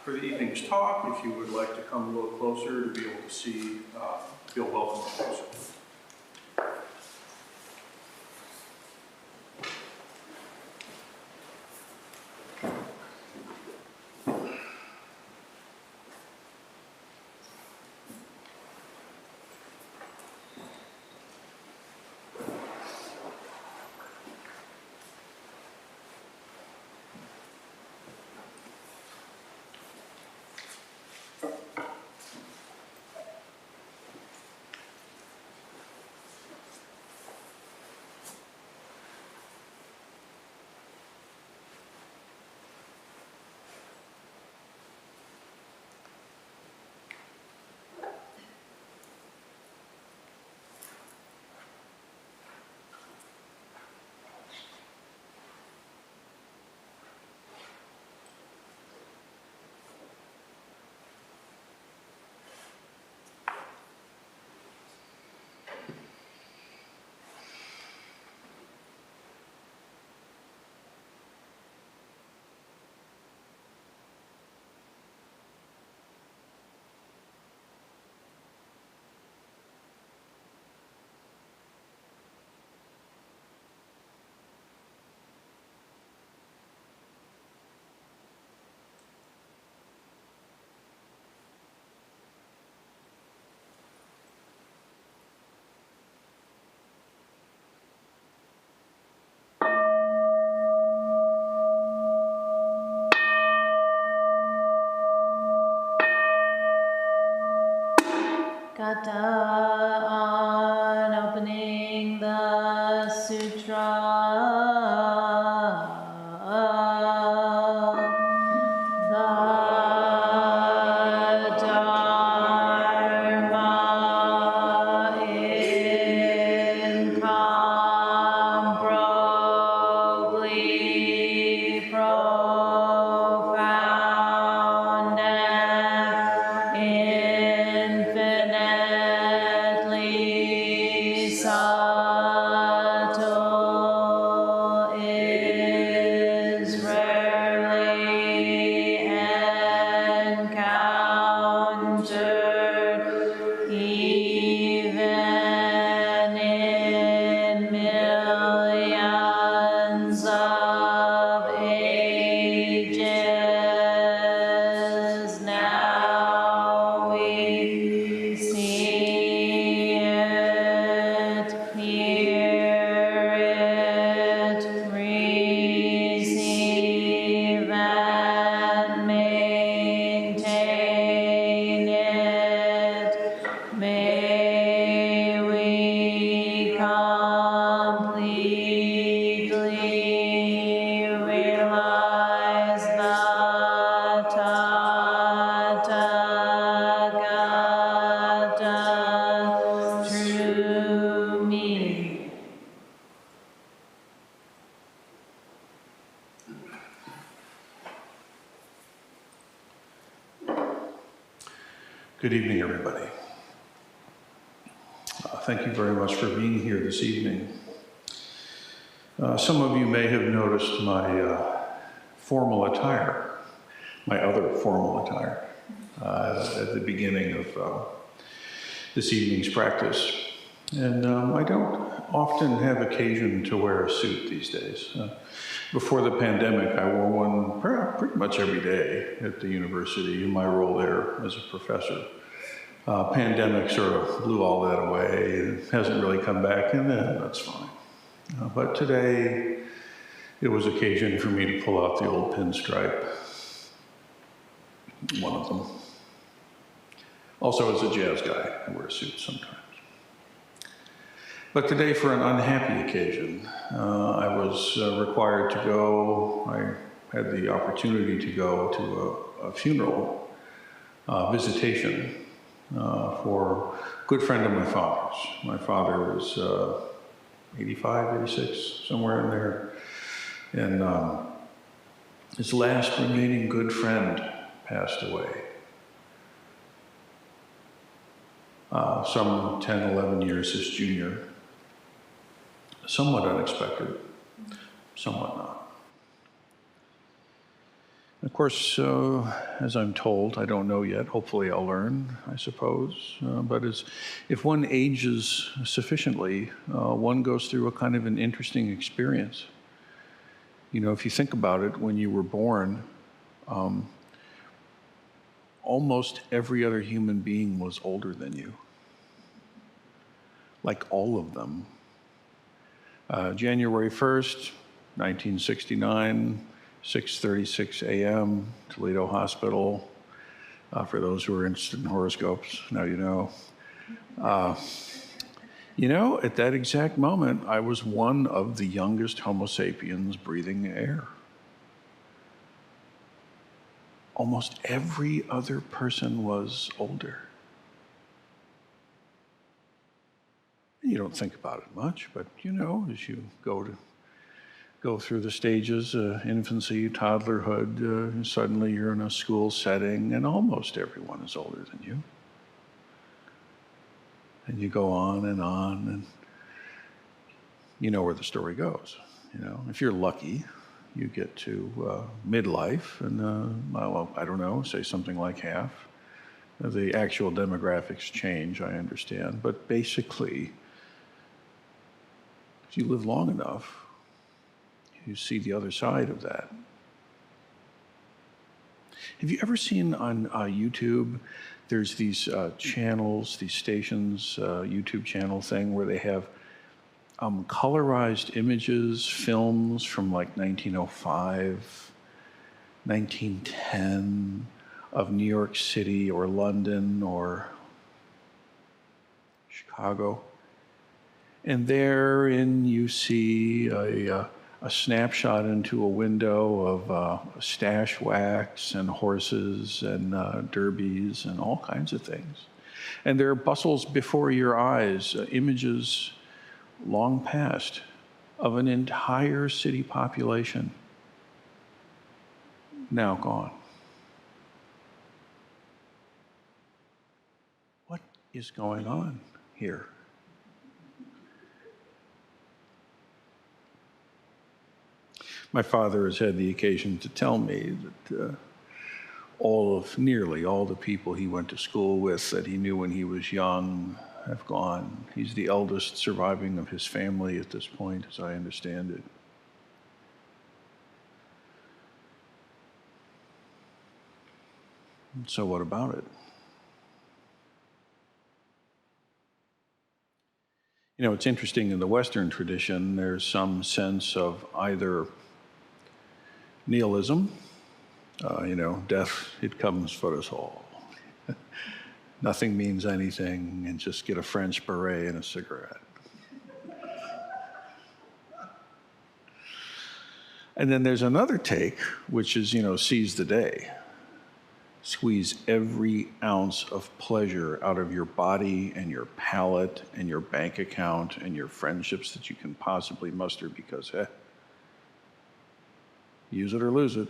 For the evening's talk, if you would like to come a little closer to be able to see, feel welcome closer. Kata on opening the sutra. The Dharma incomparably profound and infinitely subtle is rarely encountered even in millions of ages. Now we see it, hear it, receive and maintain it. May we completely realize the Tathagata true meaning. Good evening, everybody. Thank you very much for being here this evening. Some of you may have noticed my formal attire, my other formal attire, at the beginning of this evening's practice. And I don't often have occasion to wear a suit these days. Before the pandemic, I wore one pretty much every day at the university in my role there as a professor. Pandemic sort of blew all that away. It hasn't really come back, and that's fine. But today, it was occasion for me to pull out the old pinstripe, one of them. Also, as a jazz guy, I wear suits sometimes. But today, for an unhappy occasion, I was required to go. I had the opportunity to go to a funeral visitation for a good friend of my father's. My father was 85, 86, somewhere in there. And his last remaining good friend passed away. Some 10, 11 years his junior. Somewhat unexpected, somewhat not. Of course, as I'm told, I don't know yet, hopefully I'll learn, I suppose, but if one ages sufficiently, one goes through a kind of an interesting experience. You know, if you think about it, when you were born, almost every other human being was older than you. Like all of them. January 1st, 1969, 6:36 a.m., Toledo Hospital. For those who are interested in horoscopes, now you know. At that exact moment, I was one of the youngest Homo sapiens breathing air. Almost every other person was older. You don't think about it much, but as you go through the stages, infancy, toddlerhood, suddenly you're in a school setting and almost everyone is older than you. And you go on, and you know where the story goes. If you're lucky, you get to midlife, and I don't know, say something like half. The actual demographics change, I understand, but basically, if you live long enough, you see the other side of that. Have you ever seen on YouTube, there's these channels, these stations, YouTube channel thing where they have colorized images, films from like 1905, 1910 of New York City or London or Chicago. And therein you see a snapshot into a window of stash wax and horses and derbies and all kinds of things. And there bustles before your eyes images long past of an entire city population now gone. What is going on here? My father has had the occasion to tell me that nearly all the people he went to school with that he knew when he was young have gone. He's the eldest surviving of his family at this point, as I understand it. So what about it? It's interesting, in the Western tradition, there's some sense of either nihilism, death, it comes for us all. Nothing means anything, and just get a French beret and a cigarette. And then there's another take, which is, seize the day. Squeeze every ounce of pleasure out of your body and your palate and your bank account and your friendships that you can possibly muster because, use it or lose it.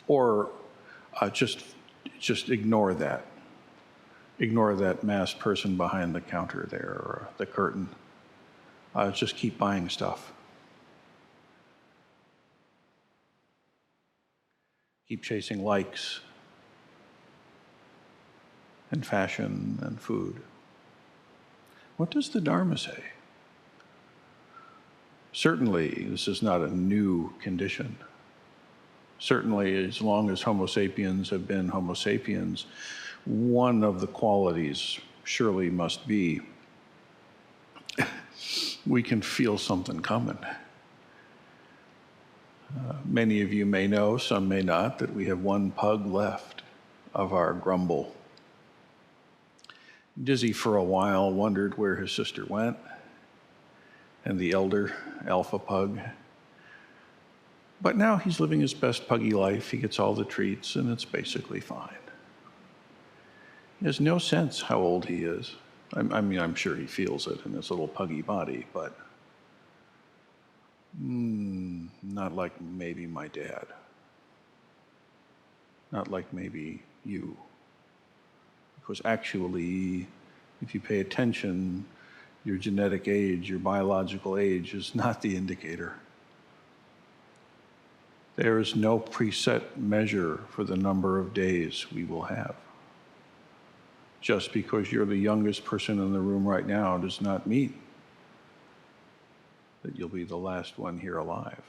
Or just ignore that. Ignore that masked person behind the counter there or the curtain. Just keep buying stuff. Keep chasing likes and fashion and food. What does the Dharma say? Certainly, this is not a new condition. Certainly, as long as Homo sapiens have been Homo sapiens, one of the qualities surely must be we can feel something coming. Many of you may know, some may not, that we have one pug left of our grumble. Dizzy for a while wondered where his sister went, and the elder alpha pug. But now he's living his best puggy life. He gets all the treats, and it's basically fine. He has no sense how old he is. I'm sure he feels it in his little puggy body, but not like maybe my dad. Not like maybe you. Because actually, if you pay attention, your genetic age, your biological age is not the indicator. There is no preset measure for the number of days we will have. Just because you're the youngest person in the room right now does not mean that you'll be the last one here alive.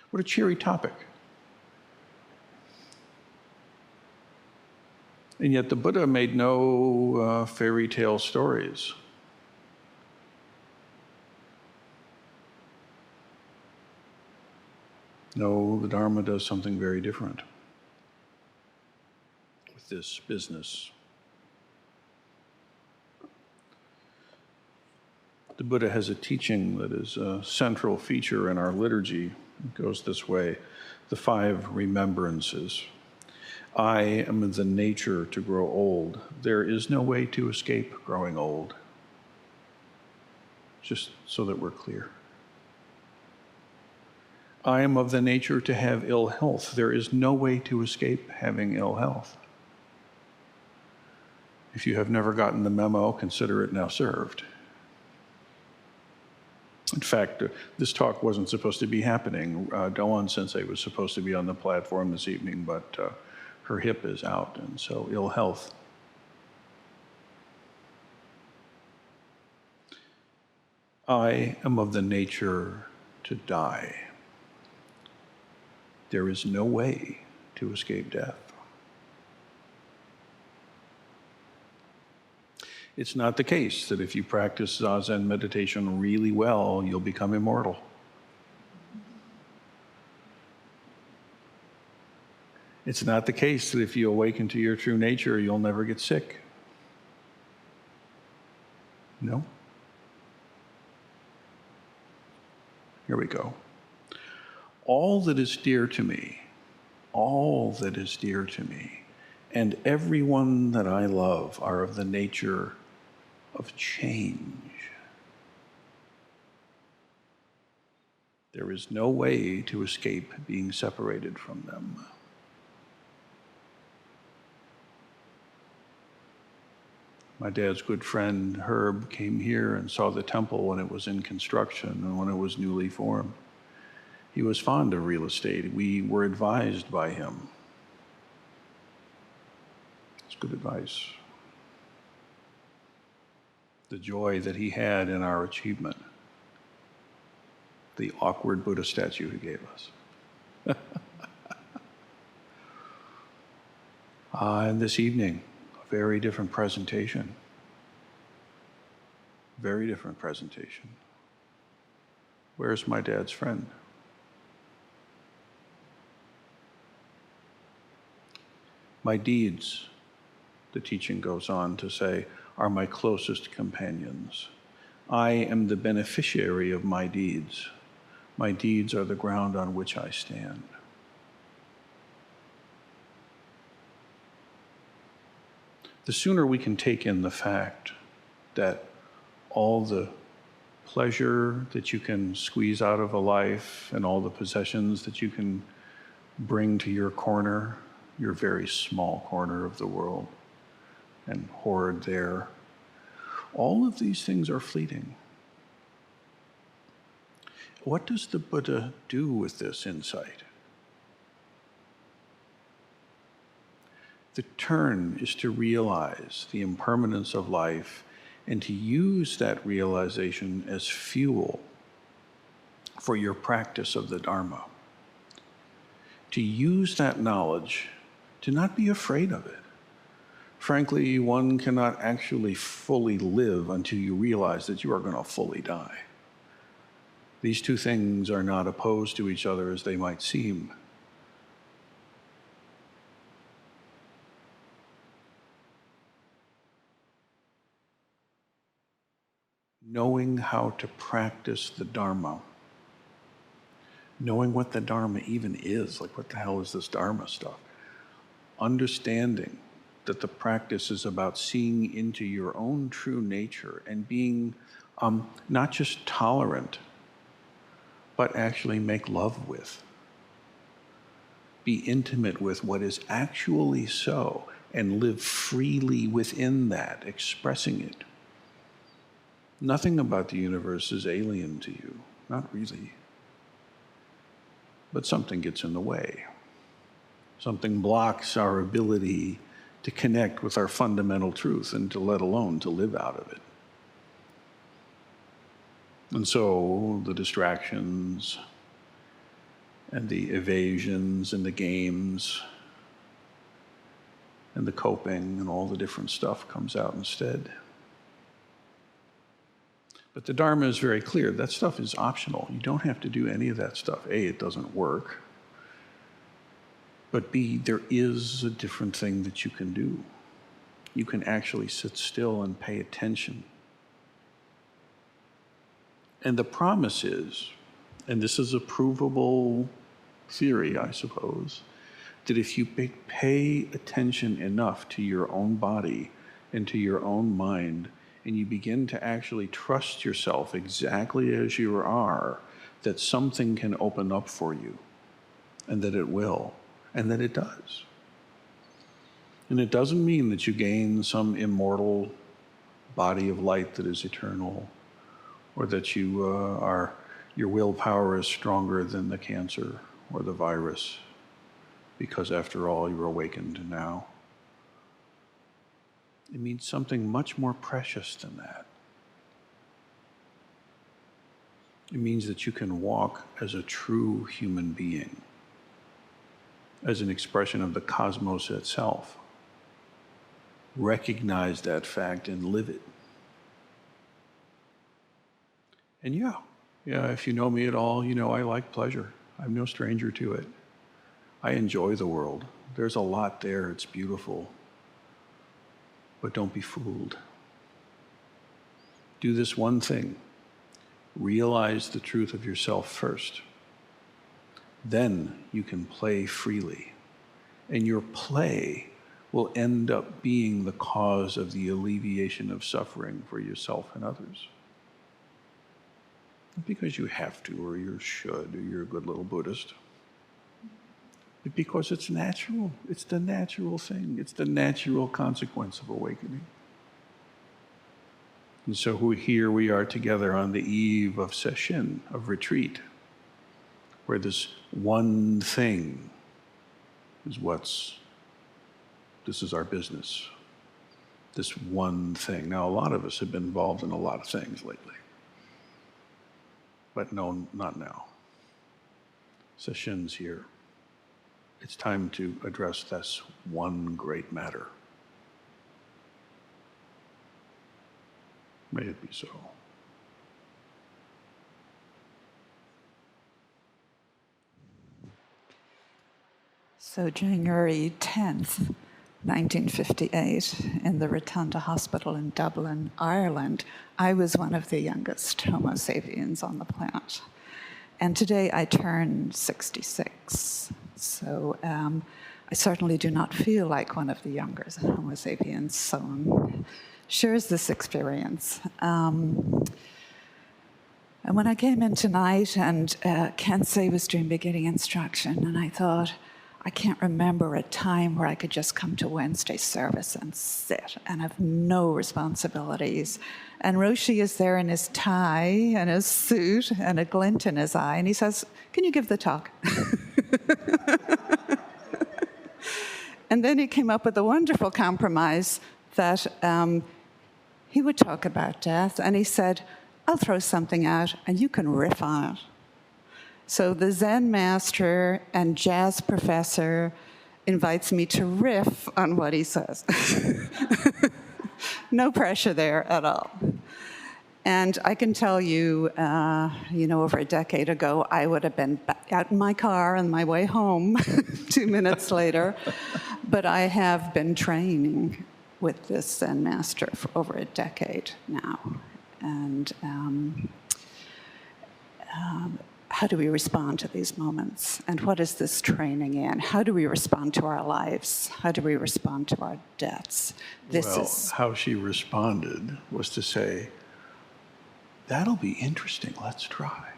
What a cheery topic. And yet the Buddha made no fairy tale stories. No, the Dharma does something very different with this business. The Buddha has a teaching that is a central feature in our liturgy. It goes this way: the 5 remembrances. I am of the nature to grow old. There is no way to escape growing old. Just so that we're clear. I am of the nature to have ill health. There is no way to escape having ill health. If you have never gotten the memo, consider it now served. In fact, this talk wasn't supposed to be happening. Doan Sensei was supposed to be on the platform this evening, but her hip is out, and so ill health. I am of the nature to die. There is no way to escape death. It's not the case that if you practice Zazen meditation really well, you'll become immortal. It's not the case that if you awaken to your true nature, you'll never get sick. No. Here we go. All that is dear to me, all that is dear to me, and everyone that I love are of the nature of change. There is no way to escape being separated from them. My dad's good friend Herb came here and saw the temple when it was in construction and when it was newly formed. He was fond of real estate. We were advised by him. It's good advice. The joy that he had in our achievement. The awkward Buddha statue he gave us. And this evening, a very different presentation. Very different presentation. Where's my dad's friend? My deeds, the teaching goes on to say, are my closest companions. I am the beneficiary of my deeds. My deeds are the ground on which I stand. The sooner we can take in the fact that all the pleasure that you can squeeze out of a life and all the possessions that you can bring to your corner, your very small corner of the world, and hoard there, all of these things are fleeting. What does the Buddha do with this insight? The turn is to realize the impermanence of life and to use that realization as fuel for your practice of the Dharma. To use that knowledge, to not be afraid of it. Frankly, one cannot actually fully live until you realize that you are going to fully die. These two things are not opposed to each other as they might seem. Knowing how to practice the Dharma, knowing what the Dharma even is, like what the hell is this Dharma stuff? Understanding that the practice is about seeing into your own true nature and being not just tolerant, but actually make love with. Be intimate with what is actually so and live freely within that, expressing it. Nothing about the universe is alien to you, not really. but something gets in the way. Something blocks our ability to connect with our fundamental truth and to let alone to live out of it. And so the distractions and the evasions and the games and the coping and all the different stuff comes out instead. But the Dharma is very clear. That stuff is optional. You don't have to do any of that stuff. A, it doesn't work. But B, there is a different thing that you can do. You can actually sit still and pay attention. And the promise is, and this is a provable theory, I suppose, that if you pay attention enough to your own body and to your own mind, and you begin to actually trust yourself exactly as you are, that something can open up for you, and that it will, and that it does. And it doesn't mean that you gain some immortal body of light that is eternal, or that your willpower is stronger than the cancer or the virus, because after all, you're awakened now. It means something much more precious than that. It means that you can walk as a true human being, as an expression of the cosmos itself. Recognize that fact and live it. And yeah, if you know me at all, you know I like pleasure. I'm no stranger to it. I enjoy the world. There's a lot there, it's beautiful. But don't be fooled. Do this one thing. Realize the truth of yourself first. Then you can play freely. And your play will end up being the cause of the alleviation of suffering for yourself and others. Not because you have to, or you should, or you're a good little Buddhist. But because it's natural. It's the natural thing. It's the natural consequence of awakening. And so here we are together on the eve of session, of retreat, where this one thing is this is our business. This one thing. Now, a lot of us have been involved in a lot of things lately. But no, not now. Session's here. It's time to address this one great matter. May it be so. So January 10th, 1958, in the Rotunda Hospital in Dublin, Ireland, I was one of the youngest Homo sapiens on the planet. And today I turn 66. So I certainly do not feel like one of the younger Homo sapiens. So shares this experience. And when I came in tonight and Kensei was doing beginning instruction, and I thought, I can't remember a time where I could just come to Wednesday service and sit and have no responsibilities. And Roshi is there in his tie and his suit and a glint in his eye, and he says, "Can you give the talk?" And then he came up with a wonderful compromise that he would talk about death, and he said, "I'll throw something out and you can riff on it." So the Zen master and jazz professor invites me to riff on what he says. No pressure there at all. And I can tell you, over a decade ago, I would have been out in my car on my way home 2 minutes later. But I have been training with this Zen master for over a decade now. And how do we respond to these moments? And what is this training in? How do we respond to our lives? How do we respond to our deaths? How she responded was to say, "That'll be interesting, let's try."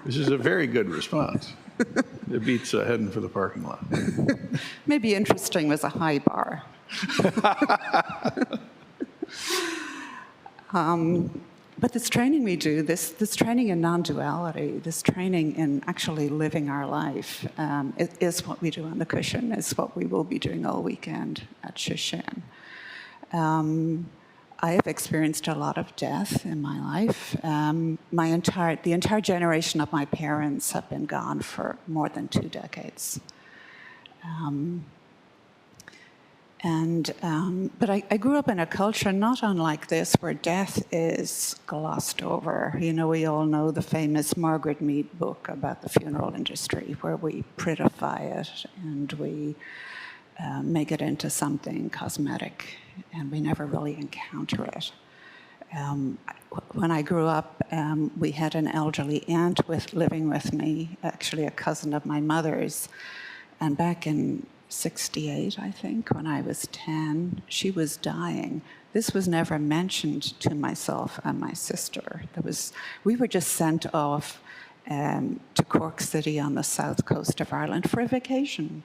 This is a very good response. It beats heading for the parking lot. Maybe interesting was a high bar. But this training we do, this training in non-duality, this training in actually living our life, is what we do on the cushion, is what we will be doing all weekend at Shushan. I have experienced a lot of death in my life. The entire generation of my parents have been gone for more than 2 decades. But I grew up in a culture not unlike this, where death is glossed over. You know, we all know the famous Margaret Mead book about the funeral industry, where we prettify it and we make it into something cosmetic, and we never really encounter it. When I grew up, we had an elderly aunt living with me, actually a cousin of my mother's, and back in 68, I think, when I was 10, she was dying. This was never mentioned to myself and my sister. We were just sent off to Cork City on the south coast of Ireland for a vacation.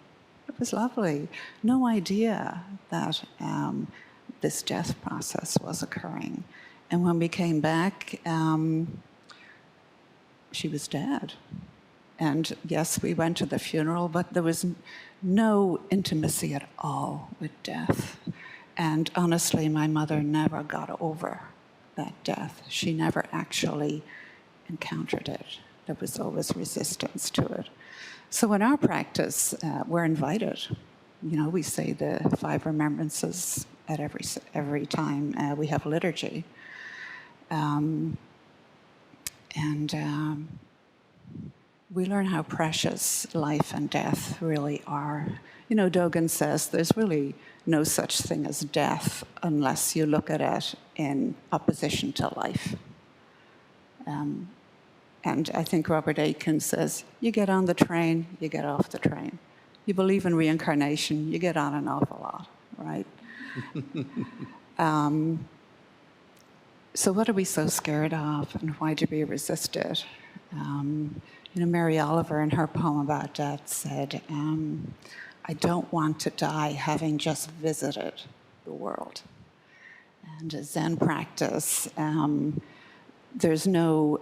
It was lovely. No idea that this death process was occurring. And when we came back, she was dead. And yes, we went to the funeral, but there was no intimacy at all with death. And honestly, my mother never got over that death. She never actually encountered it. There was always resistance to it. So in our practice, we're invited. You know, we say the 5 remembrances at every time we have liturgy. We learn how precious life and death really are. You know, Dogen says there's really no such thing as death unless you look at it in opposition to life. And I think Robert Aitken says, you get on the train, you get off the train. You believe in reincarnation, you get on an awful lot, right? So what are we so scared of, and why do we resist it? You know, Mary Oliver, in her poem about death, said, I don't want to die having just visited the world. And a Zen practice, there's no,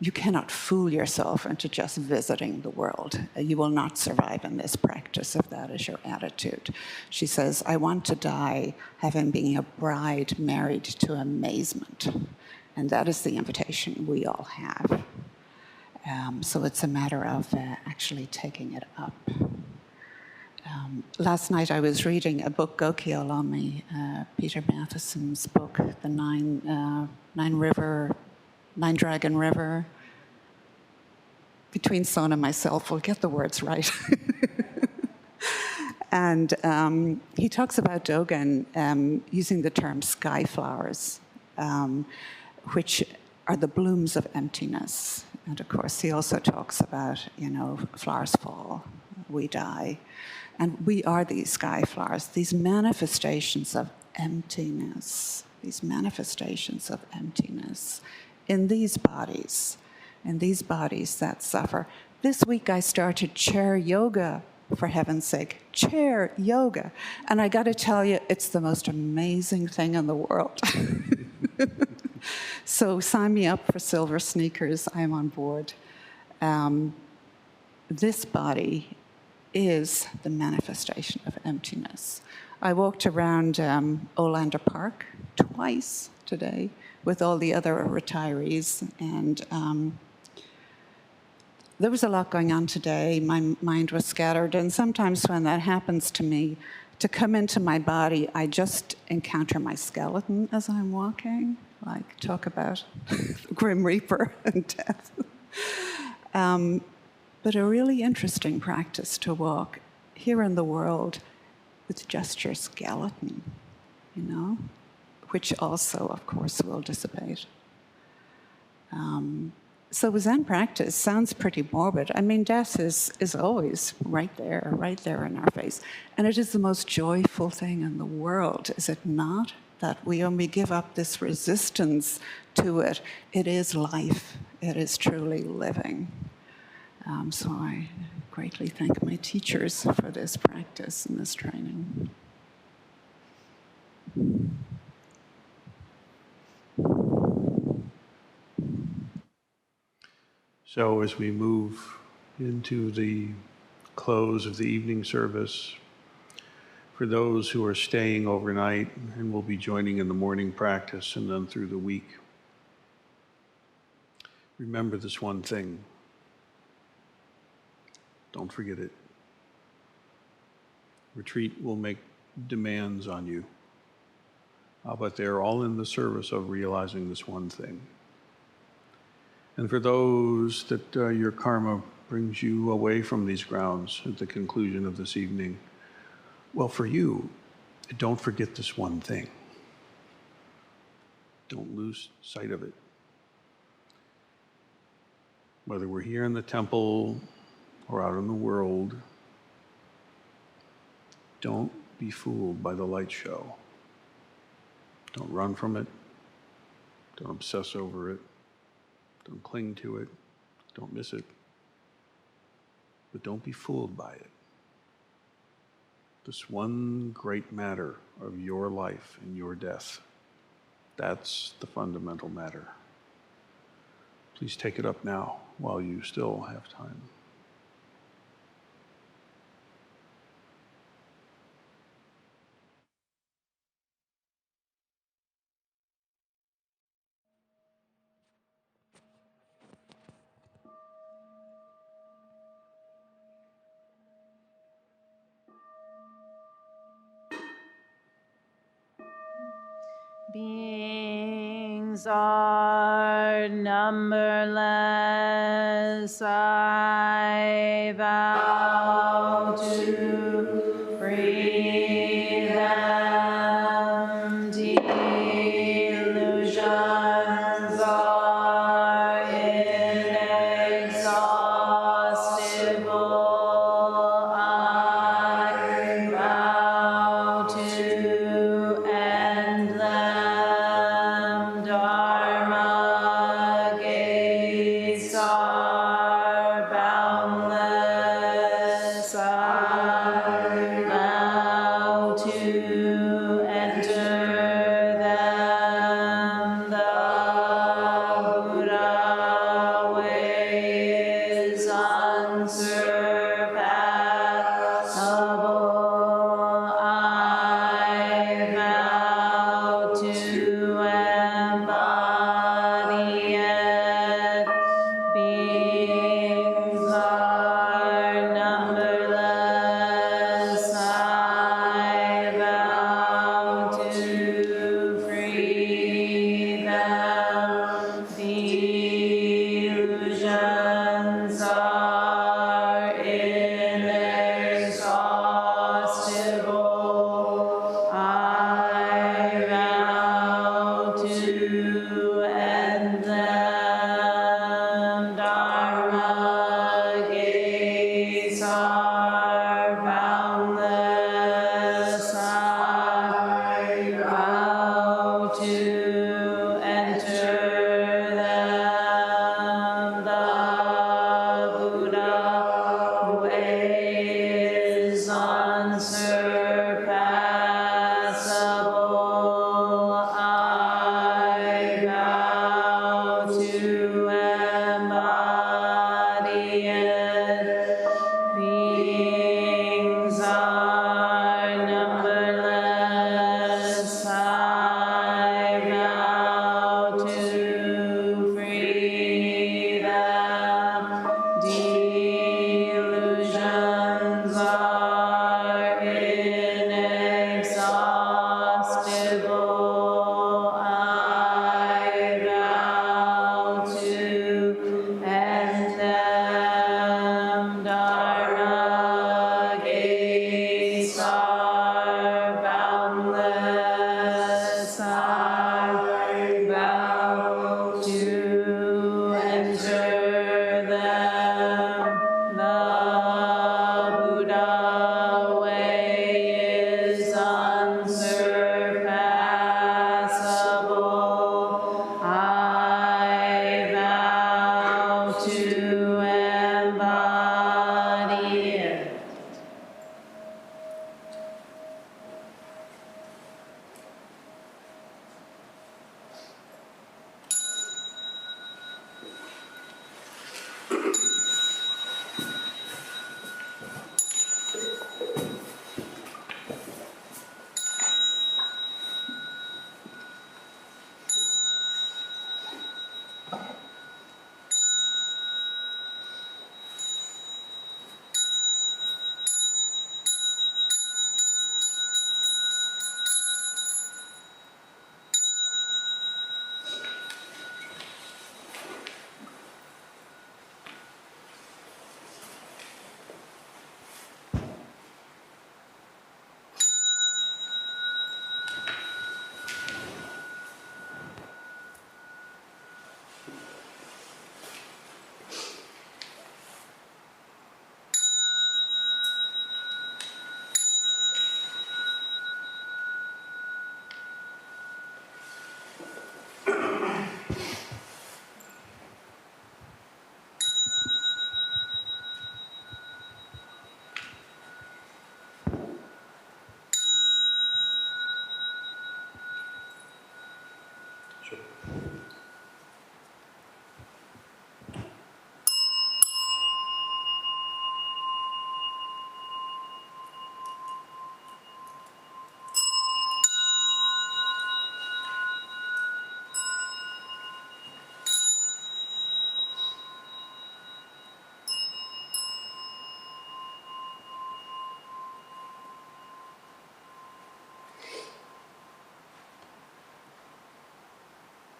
you cannot fool yourself into just visiting the world. You will not survive in this practice if that is your attitude. She says, I want to die having been a bride married to amazement. And that is the invitation we all have. So it's a matter of actually taking it up. Last night I was reading a book, Gokyo Lomi, Peter Matheson's book, the Nine Dragon River. Between Son and myself, we'll get the words right. And he talks about Dogen using the term sky flowers, which are the blooms of emptiness. And of course, he also talks about, you know, flowers fall, we die. And we are these sky flowers, these manifestations of emptiness, in these bodies that suffer. This week I started chair yoga, for heaven's sake, chair yoga. And I got to tell you, it's the most amazing thing in the world. So sign me up for silver sneakers. I'm on board. This body is the manifestation of emptiness. I walked around Olander Park twice today with all the other retirees, and there was a lot going on today. My mind was scattered, and sometimes when that happens to me, to come into my body, I just encounter my skeleton as I'm walking. Like, talk about Grim Reaper and death. But a really interesting practice to walk here in the world with just your skeleton, you know, which also, of course, will dissipate. So Zen practice sounds pretty morbid. I mean, death is always right there in our face. And it is the most joyful thing in the world, is it not? That when we give up this resistance to it, it is life. It is truly living. So I greatly thank my teachers for this practice and this training. So as we move into the close of the evening service, for those who are staying overnight and will be joining in the morning practice and then through the week, remember this one thing. Don't forget it. Retreat will make demands on you, but they're all in the service of realizing this one thing. And for those that your karma brings you away from these grounds at the conclusion of this evening, well, for you, don't forget this one thing. Don't lose sight of it. Whether we're here in the temple or out in the world, don't be fooled by the light show. Don't run from it. Don't obsess over it. Don't cling to it. Don't miss it. But don't be fooled by it. This one great matter of your life and your death, that's the fundamental matter. Please take it up now while you still have time. Beings are numberless. I vow to free them. Delusions are inexhaustible. I vow to end them. Dharma gates are boundless. I vow to enter them. The Buddha way is unsurpassable. I vow to embody it. Beings are numberless. I vow to free them. Delusions are inexhaustible. I vow to end them. Dharma gates are boundless. I vow to enter them. The Buddha way is unsurpassable. I vow to embody it. Beings are numberless. I vow to free them. Delusions are inexhaustible. I vow to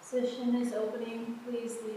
Session is opening. Please leave